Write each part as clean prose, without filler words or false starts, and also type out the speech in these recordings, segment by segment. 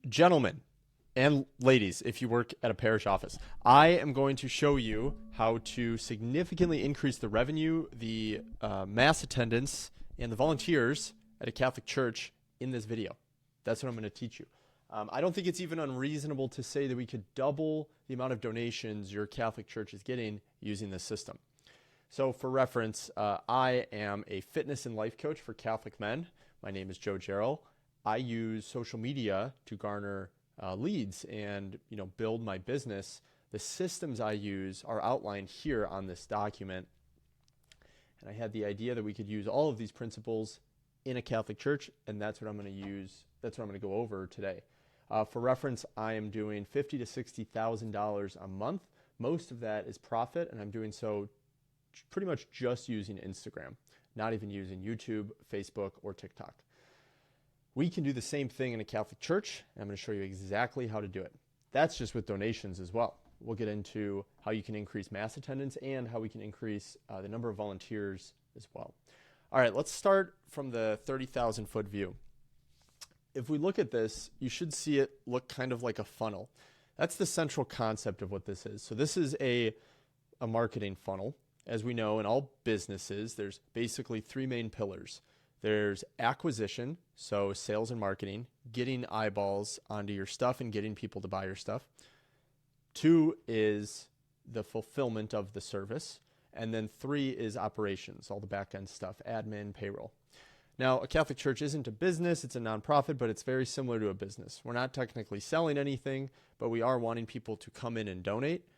Gentlemen and ladies, if you work at a parish office, I am going to show you how to significantly increase the revenue, the mass attendance, and the volunteers at a Catholic church in this video. That's what I'm going to teach you. I don't think it's even unreasonable to say that we could double the amount of donations your Catholic church is getting using this system. So for reference, I am a fitness and life coach for Catholic men. My name is Joe Jarrell. I use social media to garner leads and build my business. The systems I use are outlined here on this document. And I had the idea that we could use all of these principles in a Catholic church, and that's what I'm going to use. That's what I'm going to go over today. For reference, I am doing $50,000 to $60,000 a month. Most of that is profit, and I'm doing so pretty much just using Instagram, not even using YouTube, Facebook, or TikTok. We can do the same thing in a Catholic church, and I'm going to show you exactly how to do it. That's just with donations as well. We'll get into how you can increase mass attendance and how we can increase the number of volunteers as well. All right, let's start from the 30,000 foot view. If we look at this, you should see it look kind of like a funnel. That's the central concept of what this is. So this is a marketing funnel. As we know, in all businesses, there's basically three main pillars. There's acquisition, so sales and marketing, getting eyeballs onto your stuff and getting people to buy your stuff. 2 is the fulfillment of the service. And then 3 is operations, all the back end stuff, admin, payroll. Now, a Catholic church isn't a business, it's a nonprofit, but it's very similar to a business. We're not technically selling anything, but we are wanting people to come in and donate.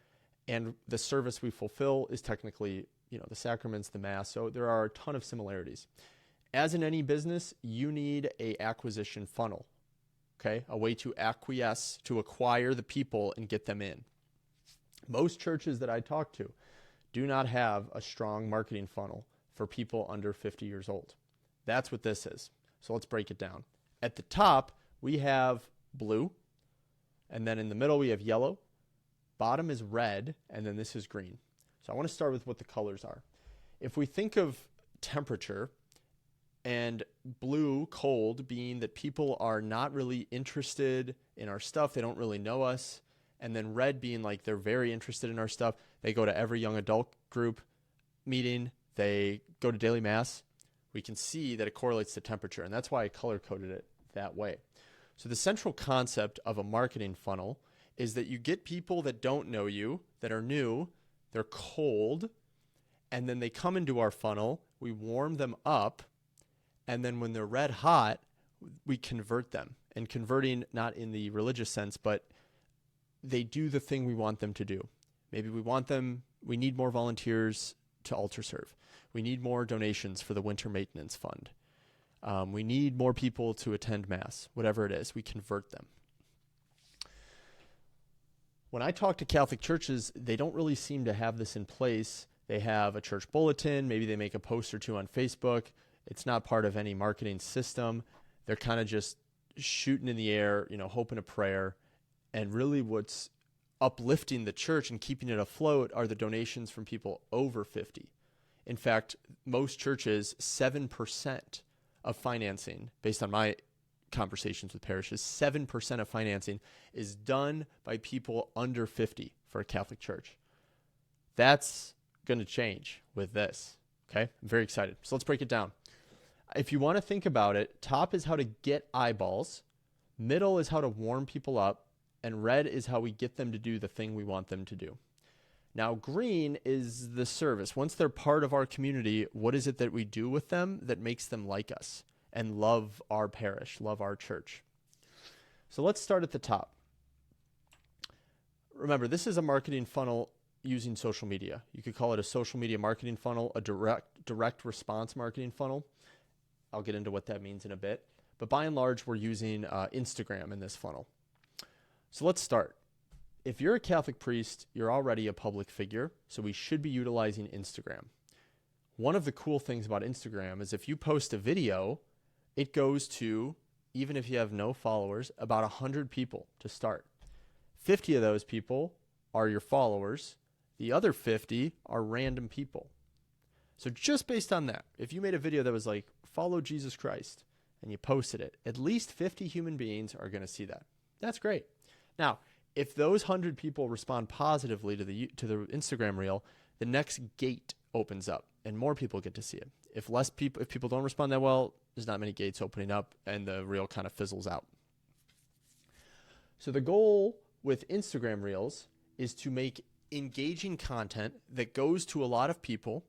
And the service we fulfill is technically, the sacraments, the mass. So there are a ton of similarities. As in any business, you need a acquisition funnel, okay? A way to acquiesce, to acquire the people and get them in. Most churches that I talk to do not have a strong marketing funnel for people under 50 years old. That's what this is. So let's break it down. At the top, we have blue, and then in the middle, we have yellow. Bottom is red, and then this is green. So I want to start with what the colors are. If we think of temperature, and blue, cold, being that people are not really interested in our stuff, they don't really know us, and then red being like they're very interested in our stuff, they go to every young adult group meeting, they go to daily mass, we can see that it correlates to temperature, and that's why I color-coded it that way. So the central concept of a marketing funnel is that you get people that don't know you, that are new, they're cold, and then they come into our funnel, we warm them up, and then when they're red hot, we convert them. And converting not in the religious sense, but they do the thing we want them to do. Maybe we need more volunteers to altar serve. We need more donations for the winter maintenance fund. We need more people to attend mass, whatever it is, we convert them. When I talk to Catholic churches, they don't really seem to have this in place. They have a church bulletin, maybe they make a post or two on Facebook. It's not part of any marketing system. They're kind of just shooting in the air, hoping a prayer. And really what's uplifting the church and keeping it afloat are the donations from people over 50. In fact, most churches, 7% of financing, based on my conversations with parishes, 7% of financing is done by people under 50 for a Catholic church. That's going to change with this, okay? I'm very excited. So let's break it down. If you want to think about it, top is how to get eyeballs, middle is how to warm people up, and red is how we get them to do the thing we want them to do. Now, green is the service. Once they're part of our community, what is it that we do with them that makes them like us and love our parish, love our church? So let's start at the top. Remember, this is a marketing funnel using social media. You could call it a social media marketing funnel, a direct response marketing funnel. I'll get into what that means in a bit. But by and large, we're using Instagram in this funnel. So let's start. If you're a Catholic priest, you're already a public figure, so we should be utilizing Instagram. One of the cool things about Instagram is if you post a video, it goes to, even if you have no followers, about 100 people to start. 50 of those people are your followers. The other 50 are random people. So just based on that, if you made a video that was like, follow Jesus Christ, and you posted it, at least 50 human beings are going to see that. That's great. Now, if those 100 people respond positively to the Instagram reel, the next gate opens up and more people get to see it. If people don't respond that well, there's not many gates opening up and the reel kind of fizzles out. So the goal with Instagram reels is to make engaging content that goes to a lot of people,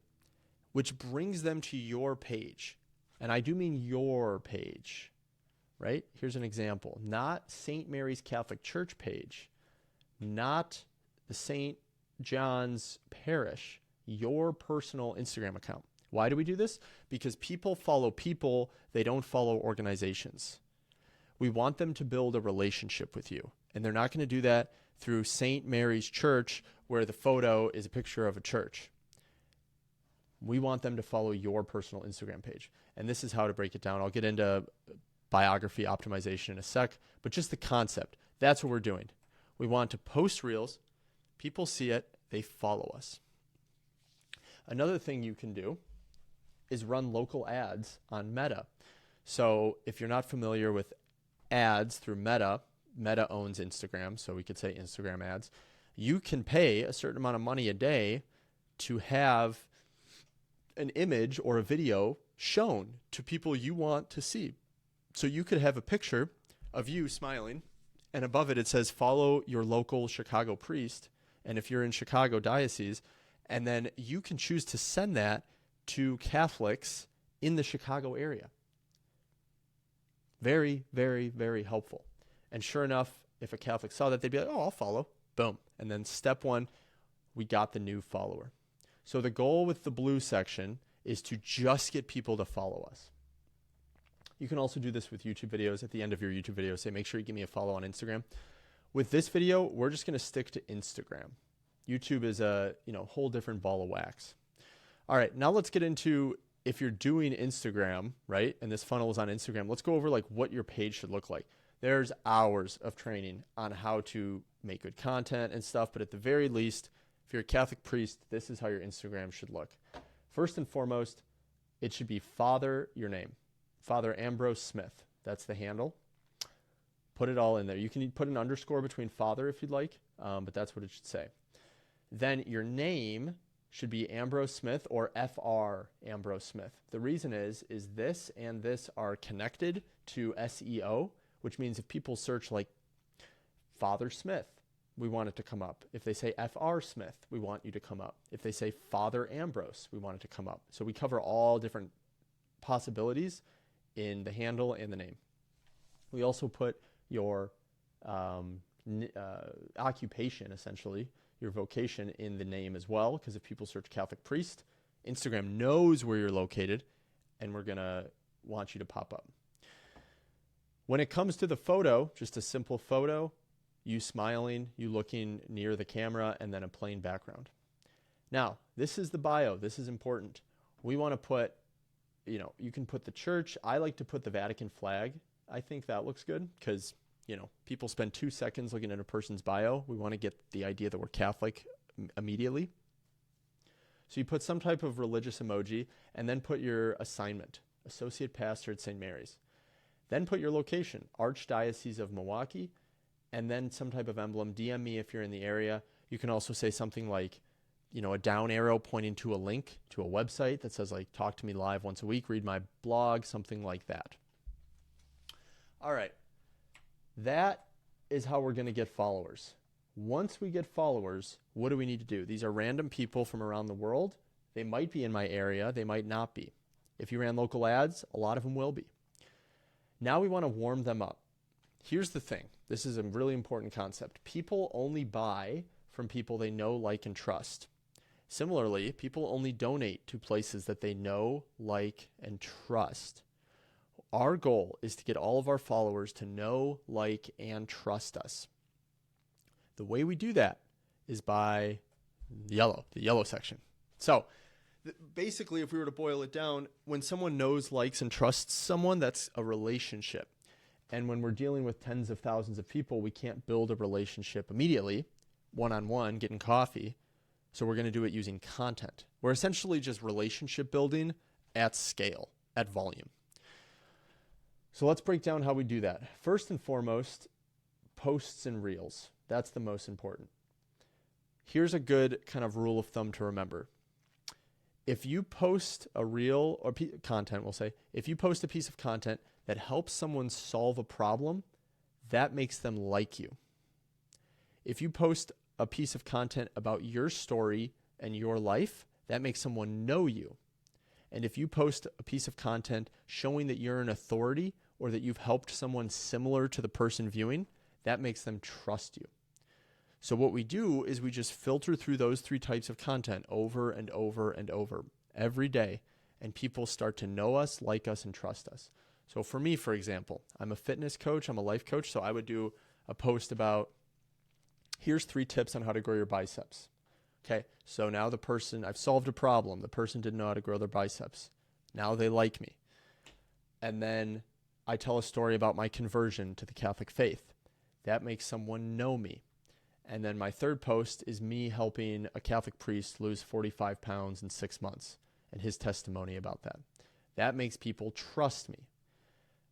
which brings them to your page. And I do mean your page, right? Here's an example. Not St. Mary's Catholic Church page, not the St. John's Parish, your personal Instagram account. Why do we do this? Because people follow people, they don't follow organizations. We want them to build a relationship with you. And they're not going to do that through St. Mary's Church, where the photo is a picture of a church. We want them to follow your personal Instagram page. And this is how to break it down. I'll get into biography optimization in a sec, but just the concept. That's what we're doing. We want to post reels. People see it. They follow us. Another thing you can do is run local ads on Meta. So if you're not familiar with ads through Meta, Meta owns Instagram, so we could say Instagram ads. You can pay a certain amount of money a day to have an image or a video shown to people you want to see. So you could have a picture of you smiling, and above it says follow your local Chicago priest, and if you're in Chicago diocese, and then you can choose to send that to Catholics in the Chicago area. Very, very, very helpful. And sure enough, if a Catholic saw that, they'd be like, oh, I'll follow. Boom. And then step one, we got the new follower. So the goal with the blue section is to just get people to follow us. You can also do this with YouTube videos. At the end of your YouTube video, say, make sure you give me a follow on Instagram. With this video, we're just going to stick to Instagram. YouTube is a whole different ball of wax. All right, now let's get into, if you're doing Instagram, right, and this funnel is on Instagram, let's go over like what your page should look like. There's hours of training on how to make good content and stuff, but at the very least, if you're a Catholic priest, this is how your Instagram should look. First and foremost, it should be Father, your name. Father Ambrose Smith. That's the handle. Put it all in there. You can put an underscore between Father if you'd like, but that's what it should say. Then your name should be Ambrose Smith or FR Ambrose Smith. The reason is this and this are connected to SEO, which means if people search like Father Smith, we want it to come up. If they say FR Smith, we want you to come up. If they say Father Ambrose, we want it to come up. So we cover all different possibilities in the handle and the name. We also put your occupation, essentially, your vocation in the name as well, because if people search Catholic priest, Instagram knows where you're located, and we're going to want you to pop up. When it comes to the photo, just a simple photo, you smiling, you looking near the camera, and then a plain background. Now, this is the bio. This is important. We want to put, you can put the church. I like to put the Vatican flag. I think that looks good because, people spend 2 seconds looking at a person's bio. We want to get the idea that we're Catholic immediately. So you put some type of religious emoji and then put your assignment, Associate Pastor at St. Mary's. Then put your location, Archdiocese of Milwaukee, and then some type of emblem. DM me if you're in the area. You can also say something like, a down arrow pointing to a link to a website that says like, talk to me live once a week, read my blog, something like that. All right. That is how we're going to get followers. Once we get followers, what do we need to do? These are random people from around the world. They might be in my area. They might not be. If you ran local ads, a lot of them will be. Now we want to warm them up. Here's the thing. This is a really important concept. People only buy from people they know, like, and trust. Similarly, people only donate to places that they know, like, and trust. Our goal is to get all of our followers to know, like, and trust us. The way we do that is by the yellow section. So basically, if we were to boil it down, when someone knows, likes, and trusts someone, that's a relationship. And when we're dealing with tens of thousands of people, we can't build a relationship immediately, one-on-one, getting coffee. So we're going to do it using content. We're essentially just relationship building at scale, at volume. So let's break down how we do that. First and foremost, posts and reels. That's the most important. Here's a good kind of rule of thumb to remember. If you post a reel or content, we'll say, if you post a piece of content that helps someone solve a problem, that makes them like you. If you post a piece of content about your story and your life, that makes someone know you. And if you post a piece of content showing that you're an authority or that you've helped someone similar to the person viewing, that makes them trust you. So what we do is we just filter through those 3 types of content over and over and over every day, and people start to know us, like us, and trust us. So for me, for example, I'm a fitness coach, I'm a life coach, so I would do a post about, here's 3 tips on how to grow your biceps. Okay, so now I've solved a problem. The person didn't know how to grow their biceps. Now they like me. And then I tell a story about my conversion to the Catholic faith. That makes someone know me. And then my 3rd post is me helping a Catholic priest lose 45 pounds in 6 months and his testimony about that. That makes people trust me.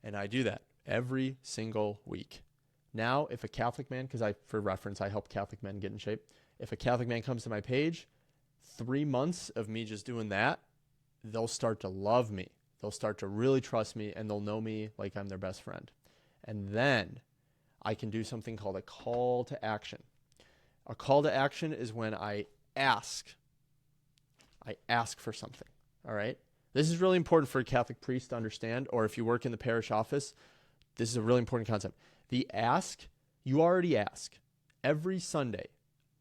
And I do that every single week. Now, if a Catholic man, because for reference, I help Catholic men get in shape. If a Catholic man comes to my page, 3 months of me just doing that, they'll start to love me. They'll start to really trust me, and they'll know me like I'm their best friend. And then I can do something called a call to action. A call to action is when I ask for something, all right? This is really important for a Catholic priest to understand, or if you work in the parish office, this is a really important concept. The ask, you already ask. Every Sunday,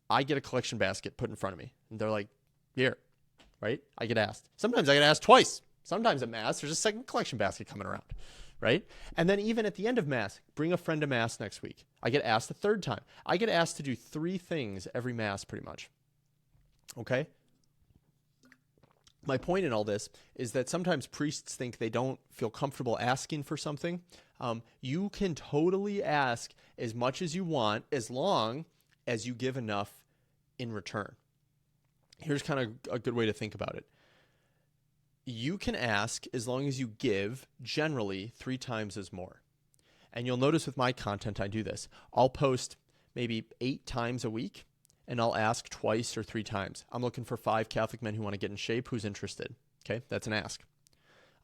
I get a collection basket put in front of me, and they're like, here, right? I get asked. Sometimes I get asked twice. Sometimes at Mass, there's a second collection basket coming around, right? And then even at the end of Mass, bring a friend to Mass next week. I get asked a 3rd time. I get asked to do 3 things every Mass pretty much, okay? My point in all this is that sometimes priests think they don't feel comfortable asking for something. You can totally ask as much as you want as long as you give enough in return. Here's kind of a good way to think about it. You can ask as long as you give generally 3 times as more. And you'll notice with my content, I do this. I'll post maybe 8 times a week, and I'll ask twice or 3 times. I'm looking for 5 Catholic men who want to get in shape. Who's interested? Okay, that's an ask.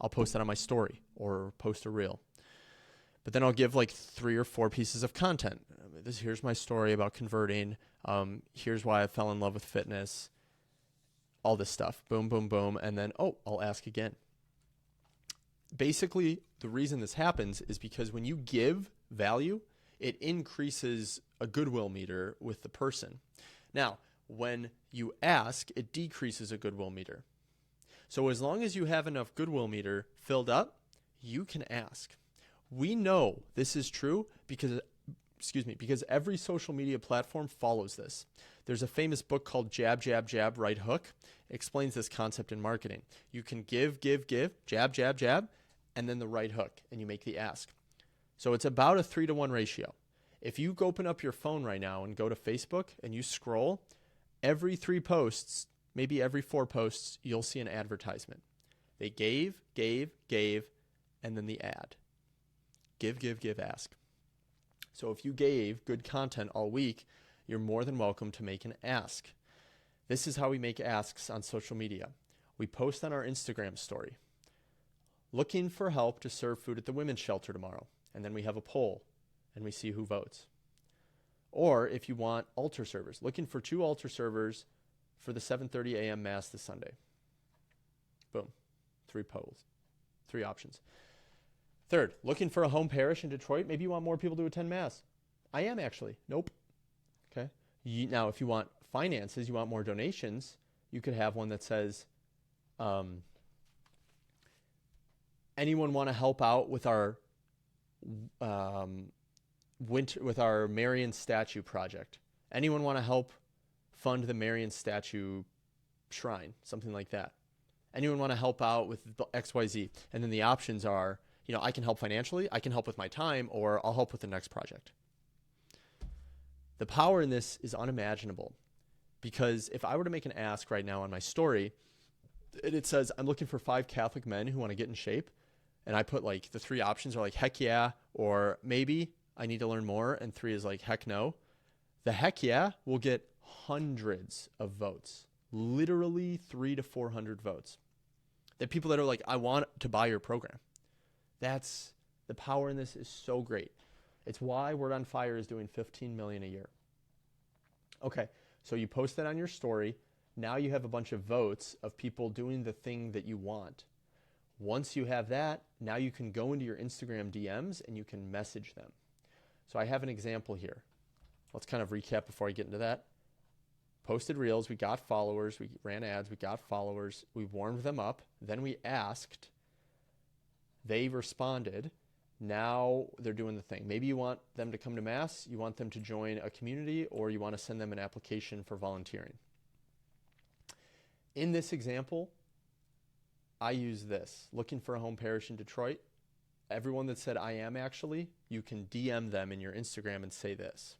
I'll post that on my story or post a reel. But then I'll give like 3 or 4 pieces of content. Here's my story about converting. Here's why I fell in love with fitness. All this stuff. Boom, boom, boom. And then, I'll ask again. Basically, the reason this happens is because when you give value, it increases a goodwill meter with the person. Now, when you ask, it decreases a goodwill meter. So as long as you have enough goodwill meter filled up, you can ask. We know this is true because every social media platform follows this. There's a famous book called Jab, Jab, Jab, Right Hook. It explains this concept in marketing. You can give, jab, jab, jab, and then the right hook, and you make the ask. So it's about a 3-to-1 ratio. If you open up your phone right now and go to Facebook and you scroll, every 3 posts, maybe every 4 posts, you'll see an advertisement. They gave, and then the ad. Give, ask. So if you gave good content all week, you're more than welcome to make an ask. This is how we make asks on social media. We post on our Instagram story, looking for help to serve food at the women's shelter tomorrow. And then we have a poll and we see who votes. Or if you want altar servers, looking for 2 altar servers for the 7:30 a.m. Mass this Sunday. Boom. 3 polls, 3 options. 3rd, looking for a home parish in Detroit. Maybe you want more people to attend Mass. I am actually. Nope. Okay. Now, if you want finances, you want more donations, you could have one that says, anyone want to help out with our Marian statue project? Anyone want to help fund the Marian statue shrine? Something like that. Anyone want to help out with XYZ? And then the options are, I can help financially, I can help with my time, or I'll help with the next project. The power in this is unimaginable, because if I were to make an ask right now on my story, it says, I'm looking for 5 Catholic men who want to get in shape, and I put like the 3 options are like, heck yeah, or maybe, I need to learn more, and 3 is like, heck no, the heck yeah will get hundreds of votes, literally 300 to 400 votes. The people that are like, I want to buy your program. That's the power in this is so great. It's why Word on Fire is doing 15 million a year. Okay, so you post that on your story. Now you have a bunch of votes of people doing the thing that you want. Once you have that, now you can go into your Instagram DMs and you can message them. So I have an example here. Let's kind of recap before I get into that. Posted reels, we got followers, we ran ads, we got followers, we warmed them up, then we asked, they responded. Now they're doing the thing. Maybe you want them to come to Mass, you want them to join a community, or you want to send them an application for volunteering. In this example, I use this. Looking for a home parish in Detroit. Everyone that said I am actually, you can DM them in your Instagram and say this.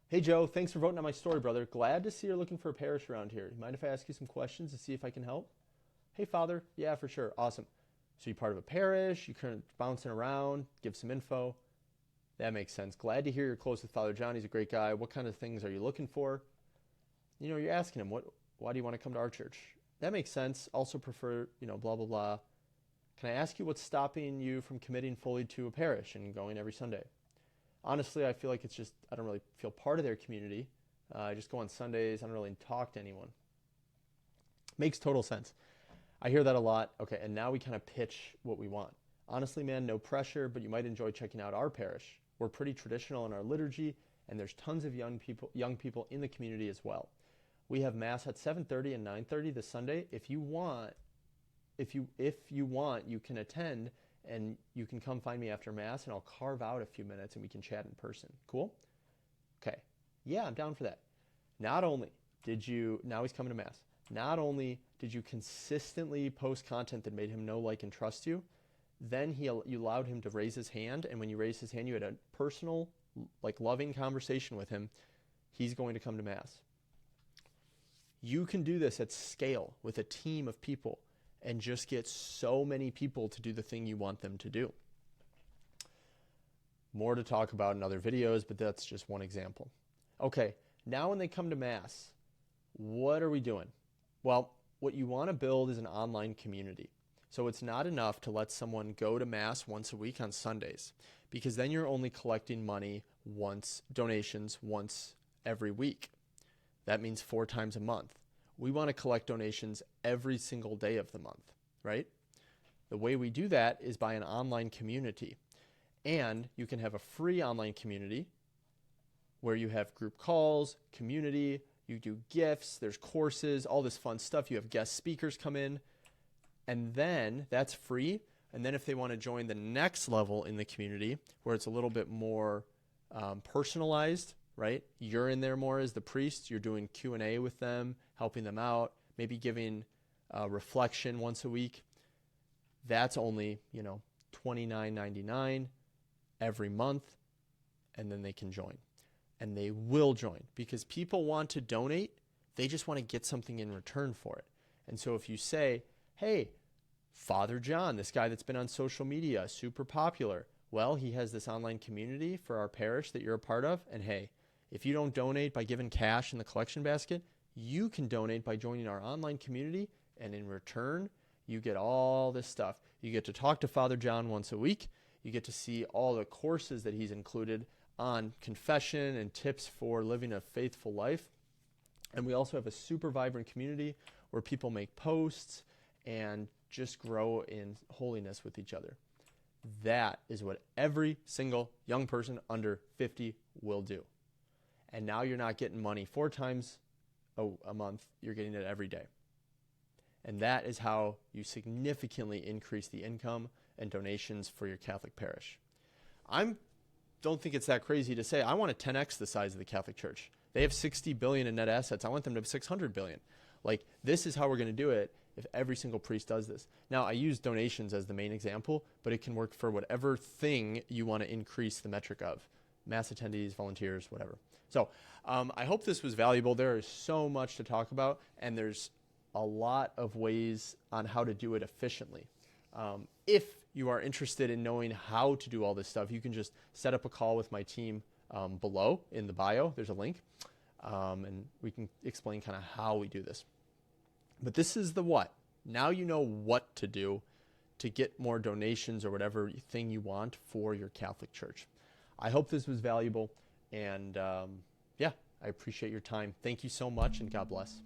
Hey Joe, thanks for voting on my story, brother. Glad to see you're looking for a parish around here. Mind if I ask you some questions to see if I can help? Hey Father, yeah, for sure. Awesome. So you're part of a parish, you're kind of bouncing around, give some info. That makes sense. Glad to hear you're close with Father John. He's a great guy. What kind of things are you looking for? You know, you're asking him, why do you want to come to our church? That makes sense. Also prefer, blah, blah, blah. Can I ask you what's stopping you from committing fully to a parish and going every Sunday? Honestly, I feel like it's just, I don't really feel part of their community. I just go on Sundays. I don't really talk to anyone. Makes total sense. I hear that a lot. Okay, and now we kind of pitch what we want. Honestly, man, no pressure, but you might enjoy checking out our parish. We're pretty traditional in our liturgy, and there's tons of young people in the community as well. We have Mass at 7:30 and 9:30 this Sunday. If you want, you can attend, and you can come find me after Mass, and I'll carve out a few minutes, and we can chat in person. Cool? Okay. Yeah, I'm down for that. Not only did you, now he's coming to Mass. Not only did you consistently post content that made him know, like, and trust you, then you allowed him to raise his hand, and when you raised his hand, you had a personal, loving conversation with him. He's going to come to Mass. You can do this at scale with a team of people and just get so many people to do the thing you want them to do. More to talk about in other videos, but that's just one example. Okay, now when they come to Mass, what are we doing? Well, what you want to build is an online community. So it's not enough to let someone go to Mass once a week on Sundays, because then you're only collecting donations once every week. That means 4 times a month. We want to collect donations every single day of the month, right? The way we do that is by an online community. And you can have a free online community where you have group calls, community, you do gifts, there's courses, all this fun stuff. You have guest speakers come in, and then that's free. And then if they want to join the next level in the community where it's a little bit more personalized, right? You're in there more as the priest. You're doing Q&A with them, helping them out, maybe giving reflection once a week. That's only, $29.99 every month, and then they can join. And they will join because people want to donate. They just want to get something in return for it. And so if you say, hey, Father John, this guy that's been on social media, super popular, well, he has this online community for our parish that you're a part of, and hey, if you don't donate by giving cash in the collection basket, you can donate by joining our online community, and in return, you get all this stuff. You get to talk to Father John once a week. You get to see all the courses that he's included on confession and tips for living a faithful life. And we also have a super vibrant community where people make posts and just grow in holiness with each other. That is what every single young person under 50 will do. And now you're not getting money 4 times a month. You're getting it every day. And that is how you significantly increase the income and donations for your Catholic parish. I don't think it's that crazy to say I want to 10x the size of the Catholic Church. They have 60 billion in net assets. I want them to have 600 billion. This is how we're going to do it if every single priest does this. Now, I use donations as the main example, but it can work for whatever thing you want to increase the metric of. Mass attendees, volunteers, whatever. So I hope this was valuable. There is so much to talk about, and there's a lot of ways on how to do it efficiently. If you are interested in knowing how to do all this stuff, you can just set up a call with my team below in the bio. There's a link, and we can explain kind of how we do this. But this is the what. Now you know what to do to get more donations or whatever thing you want for your Catholic Church. I hope this was valuable, and yeah, I appreciate your time. Thank you so much, and God bless.